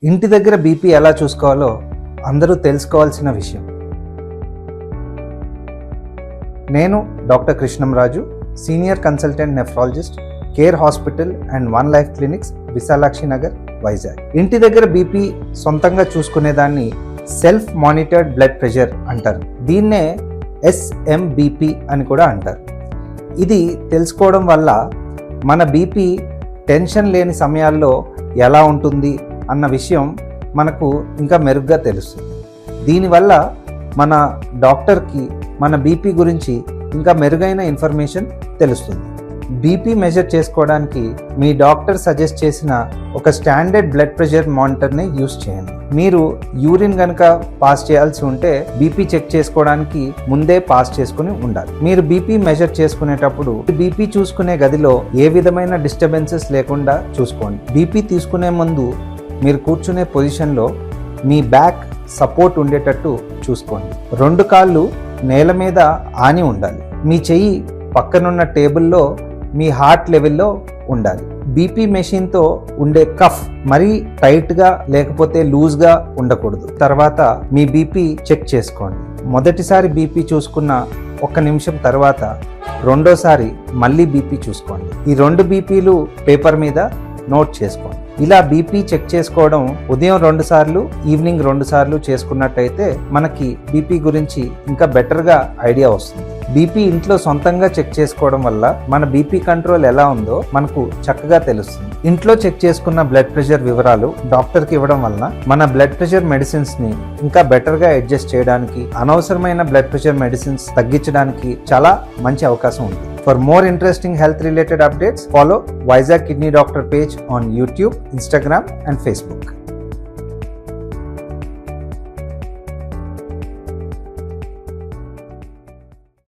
ఇంటి దగ్గర బీపీ ఎలా చూసుకోవాలో అందరూ తెలుసుకోవాల్సిన విషయం. నేను doctor Krishnamraju, senior consultant nephrologist, CARE hospital and one life clinics, Visalakshi Nagar, Vizag. ఇంటి దగ్గర బీపీ సొంతంగా చూసుకునేదాన్ని సెల్ఫ్ మానిటర్డ్ బ్లడ్ ప్రెషర్ అంటారు. దీన్నే SMBP అని కూడా అంటారు. ఇది తెలుసుకోవడం వల్ల మన బీపీ టెన్షన్ లేని సమయాల్లో ఎలా ఉంటుంది అన్న విషయం మనకు ఇంకా మెరుగ్గా తెలుస్తుంది. దీనివల్ల మన డాక్టర్కి మన బీపీ గురించి ఇంకా మెరుగైన ఇన్ఫర్మేషన్ తెలుస్తుంది. బీపీ మెజర్ చేసుకోవడానికి మీ డాక్టర్ సజెస్ట్ చేసిన ఒక స్టాండర్డ్ బ్లడ్ ప్రెషర్ మానిటర్ని యూస్ చేయండి. మీరు యూరిన్ కనుక పాస్ చేయాల్సి ఉంటే బీపీ చెక్ చేసుకోవడానికి ముందే పాస్ చేసుకుని ఉండాలి. మీరు బీపీ మెజర్ చేసుకునేటప్పుడు బీపీ చూసుకునే గదిలో ఏ విధమైన డిస్టర్బెన్సెస్ లేకుండా చూసుకోండి. బీపీ తీసుకునే ముందు మీరు కూర్చునే పొజిషన్లో మీ బ్యాక్ సపోర్ట్ ఉండేటట్టు చూసుకోండి. 2 కాళ్ళు నేల మీద ఆని ఉండాలి. మీ చెయ్యి పక్కనున్న టేబుల్లో మీ హార్ట్ లెవెల్లో ఉండాలి. బీపీ మెషిన్తో ఉండే కఫ్ మరీ టైట్గా లేకపోతే లూజ్గా ఉండకూడదు. తర్వాత మీ బీపీ చెక్ చేసుకోండి. మొదటిసారి బీపీ చూసుకున్న 1 నిమిషం తర్వాత రెండోసారి మళ్ళీ బీపీ చూసుకోండి. ఈ 2 బీపీలు పేపర్ మీద నోట్ చేసుకోండి. ఇలా బీపీ చెక్ చేసుకోవడం ఉదయం 2 సార్లు, ఈవినింగ్ 2 సార్లు చేసుకున్నట్టయితే మనకి బీపీ గురించి ఇంకా బెటర్గా ఐడియా వస్తుంది. బీపీ ఇంట్లో సొంతంగా చెక్ చేసుకోవడం వల్ల మన బీపీ కంట్రోల్ ఎలా ఉందో మనకు చక్కగా తెలుస్తుంది. ఇంట్లో చెక్ చేసుకున్న బ్లడ్ ప్రెషర్ వివరాలు డాక్టర్కి ఇవ్వడం వలన మన బ్లడ్ ప్రెషర్ మెడిసిన్స్ ని ఇంకా బెటర్గా అడ్జస్ట్ చేయడానికి, అనవసరమైన బ్లడ్ ప్రెషర్ మెడిసిన్స్ తగ్గించడానికి చాలా మంచి అవకాశం ఉంది. For more interesting health related updates, follow Vizag Kidney Doctor page on YouTube, Instagram and Facebook.